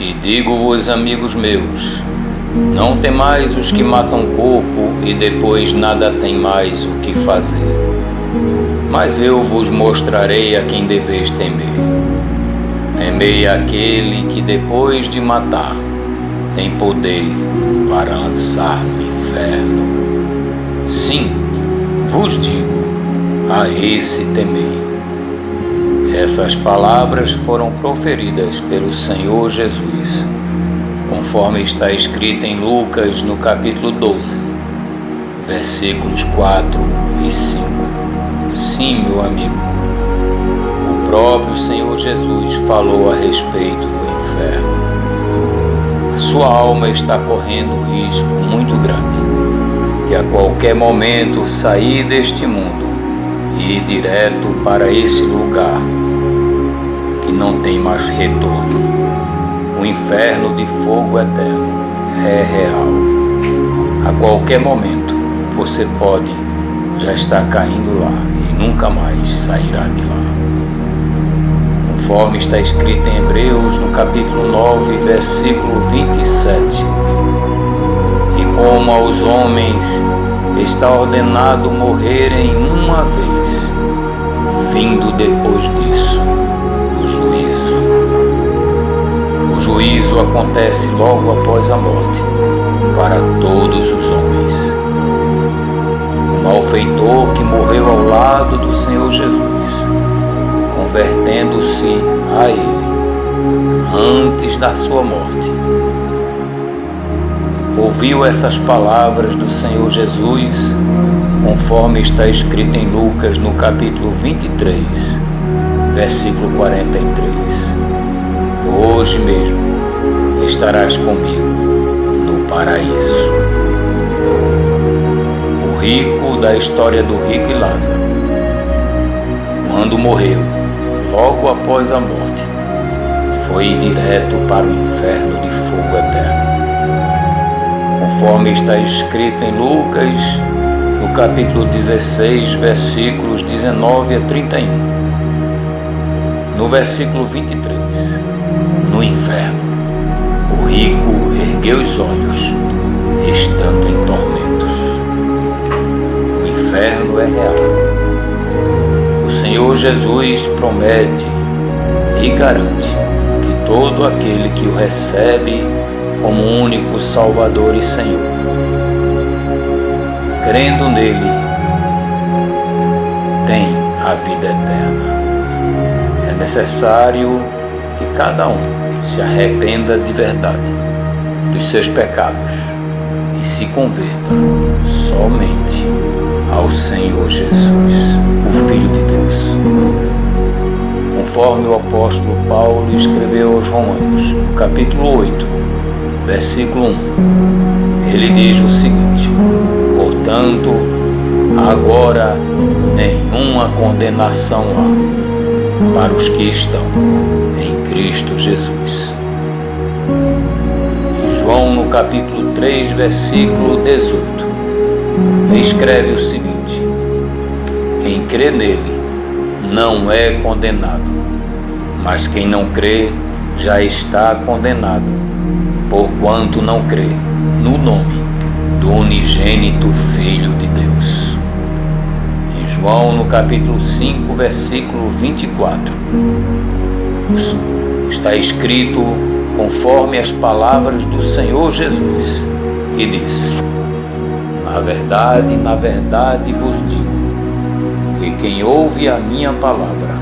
E digo-vos, amigos meus, não temais os que matam o corpo e depois nada tem mais o que fazer. Mas eu vos mostrarei a quem deveis temer. Temei aquele que depois de matar tem poder para lançar no inferno. Sim, vos digo, a esse temei. Essas palavras foram proferidas pelo Senhor Jesus, conforme está escrito em Lucas, no capítulo 12, versículos 4 e 5. Sim, meu amigo, o próprio Senhor Jesus falou a respeito do inferno. A sua alma está correndo um risco muito grande de a qualquer momento sair deste mundo e ir direto para esse lugar que não tem mais retorno. O inferno de fogo eterno é real. A qualquer momento você pode já estar caindo lá e nunca mais sairá de lá. Conforme está escrito em Hebreus, no capítulo 9, versículo 27. E como aos homens está ordenado morrerem uma vez, vindo depois disso o juízo. O juízo acontece logo após a morte para todos os homens. O malfeitor que morreu ao lado do Senhor Jesus, convertendo-se a Ele antes da sua morte, ouviu essas palavras do Senhor Jesus, conforme está escrito em Lucas, no capítulo 23, versículo 43. Hoje mesmo estarás comigo no paraíso. O rico da história do rico e Lázaro, quando morreu, logo após a morte, foi direto para o inferno de fogo eterno. Conforme está escrito em Lucas, no capítulo 16, versículos 19 a 31. No versículo 23, no inferno, o rico ergueu os olhos, estando em tormentos. O inferno é real. O Senhor Jesus promete e garante que todo aquele que o recebe como único Salvador e Senhor, crendo nele, tem a vida eterna. É necessário que cada um se arrependa de verdade dos seus pecados e se converta somente ao Senhor Jesus, o Filho de Deus. Conforme o apóstolo Paulo escreveu aos Romanos, no capítulo 8, versículo 1, ele diz o seguinte: portanto, agora nenhuma condenação há para os que estão em Cristo Jesus. João, no capítulo 3, versículo 18, escreve o seguinte: quem crê nele não é condenado, mas quem não crê já está condenado, porquanto não crê no nome do unigênito Filho de Deus. Em João, no capítulo 5, versículo 24, está escrito conforme as palavras do Senhor Jesus, que diz: na verdade vos digo, que quem ouve a minha palavra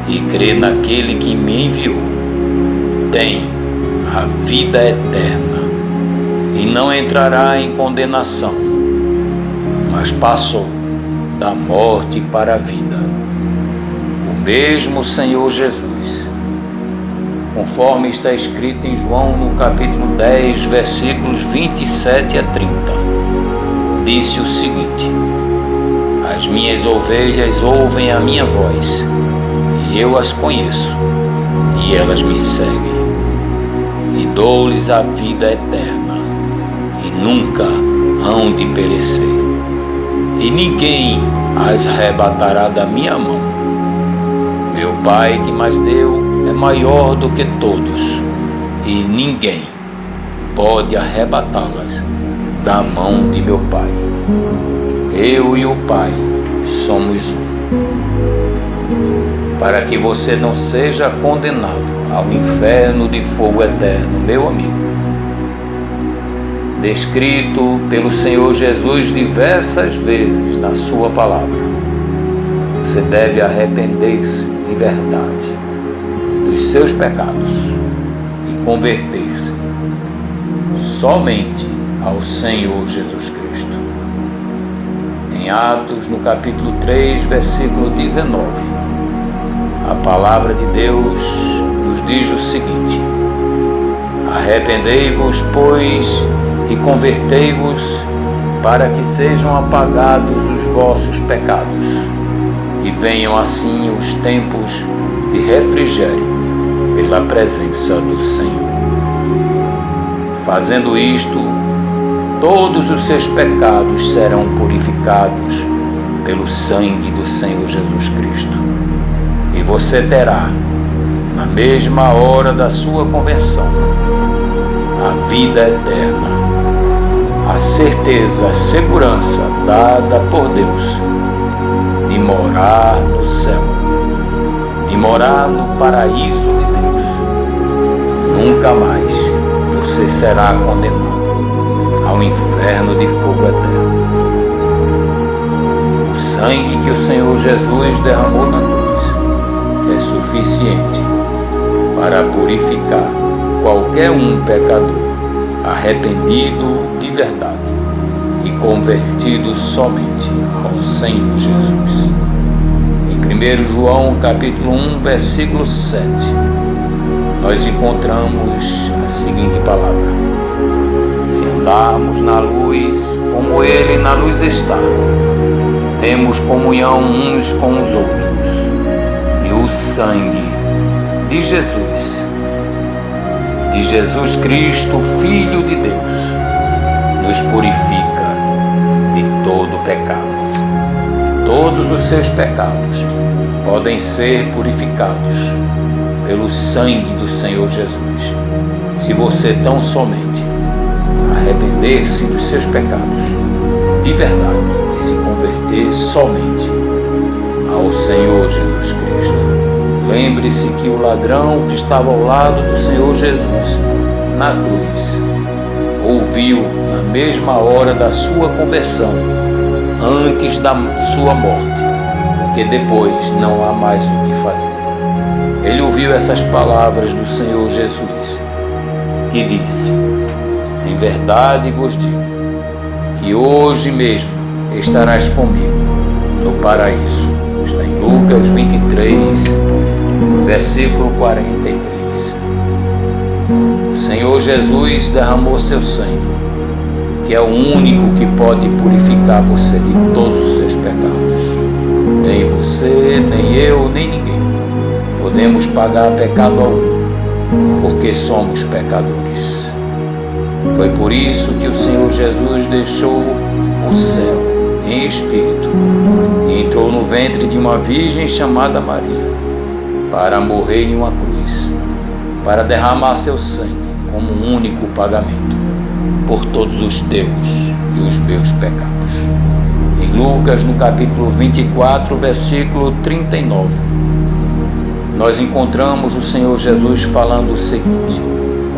e crê naquele que me enviou, tem a vida eterna e não entrará em condenação, mas passou da morte para a vida. O mesmo Senhor Jesus, conforme está escrito em João, no capítulo 10, versículos 27 a 30, disse o seguinte: as minhas ovelhas ouvem a minha voz, e eu as conheço, e elas me seguem, e dou-lhes a vida eterna, e nunca hão de perecer, e ninguém as arrebatará da minha mão. Meu Pai que mais deu é maior do que todos, e ninguém pode arrebatá-las da mão de meu Pai. Eu e o Pai somos um. Para que você não seja condenado ao inferno de fogo eterno, meu amigo, descrito pelo Senhor Jesus diversas vezes na sua palavra, você deve arrepender-se de verdade dos seus pecados e converter-se somente ao Senhor Jesus Cristo. Em Atos, no capítulo 3, versículo 19, a palavra de Deus nos diz o seguinte: arrependei-vos, pois, e convertei-vos, para que sejam apagados os vossos pecados, e venham assim os tempos de refrigério pela presença do Senhor. Fazendo isto, todos os seus pecados serão purificados pelo sangue do Senhor Jesus Cristo. E você terá, na mesma hora da sua conversão, a vida eterna, a certeza, a segurança dada por Deus de morar no céu, de morar no paraíso de Deus. Nunca mais você será condenado ao inferno de fogo eterno. O sangue que o Senhor Jesus derramou na cruz é suficiente para purificar qualquer um pecador arrependido de verdade e convertido somente ao Senhor Jesus. Em 1 João capítulo 1, versículo 7, nós encontramos a seguinte palavra: se andarmos na luz, como Ele na luz está, temos comunhão uns com os outros, e o sangue de Jesus Cristo, Filho de Deus, nos purifica de todo pecado. Todos os seus pecados podem ser purificados pelo sangue do Senhor Jesus, se você tão somente arrepender-se dos seus pecados de verdade e se converter somente ao Senhor Jesus Cristo. Lembre-se que o ladrão que estava ao lado do Senhor Jesus na cruz ouviu na mesma hora da sua conversão, antes da sua morte, porque depois não há mais o que fazer. Ele ouviu essas palavras do Senhor Jesus, que disse: em verdade vos digo, que hoje mesmo estarás comigo no paraíso. Está em Lucas 23, versículo 43. O Senhor Jesus derramou seu sangue, que é o único que pode purificar você de todos os seus pecados. Nem você, nem eu, nem ninguém podemos pagar pecado algum, porque somos pecadores. Foi por isso que o Senhor Jesus deixou o céu em espírito e entrou no ventre de uma virgem chamada Maria, para morrer em uma cruz, para derramar seu sangue como um único pagamento por todos os teus e os meus pecados. Em Lucas, no capítulo 24, versículo 39, nós encontramos o Senhor Jesus falando o seguinte: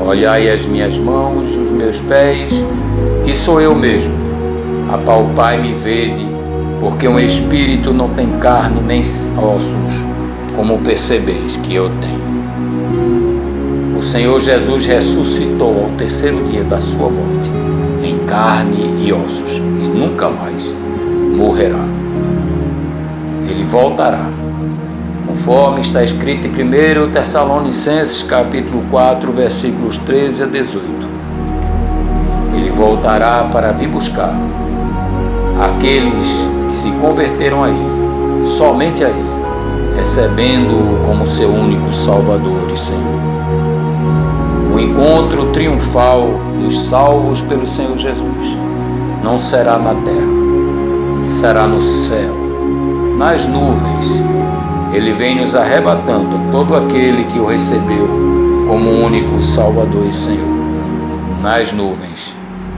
olhai as minhas mãos e os meus pés, que sou eu mesmo. Apalpai-me e vede, porque um espírito não tem carne nem ossos, como percebeis que eu tenho. O Senhor Jesus ressuscitou ao terceiro dia da sua morte, em carne e ossos, e nunca mais morrerá. Ele voltará, conforme está escrito em 1 Tessalonicenses capítulo 4, versículos 13 a 18. Ele voltará para vir buscar aqueles que se converteram a Ele, somente a Ele, recebendo-o como seu único Salvador e Senhor. O encontro triunfal dos salvos pelo Senhor Jesus não será na terra, será no céu, nas nuvens. Ele vem nos arrebatando a todo aquele que o recebeu como único Salvador e Senhor. Nas nuvens,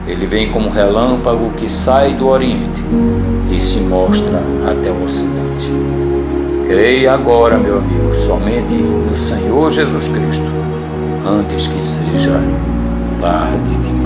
ele vem como relâmpago que sai do Oriente e se mostra até o Ocidente. Creia agora, meu amigo, somente no Senhor Jesus Cristo, antes que seja tarde demais.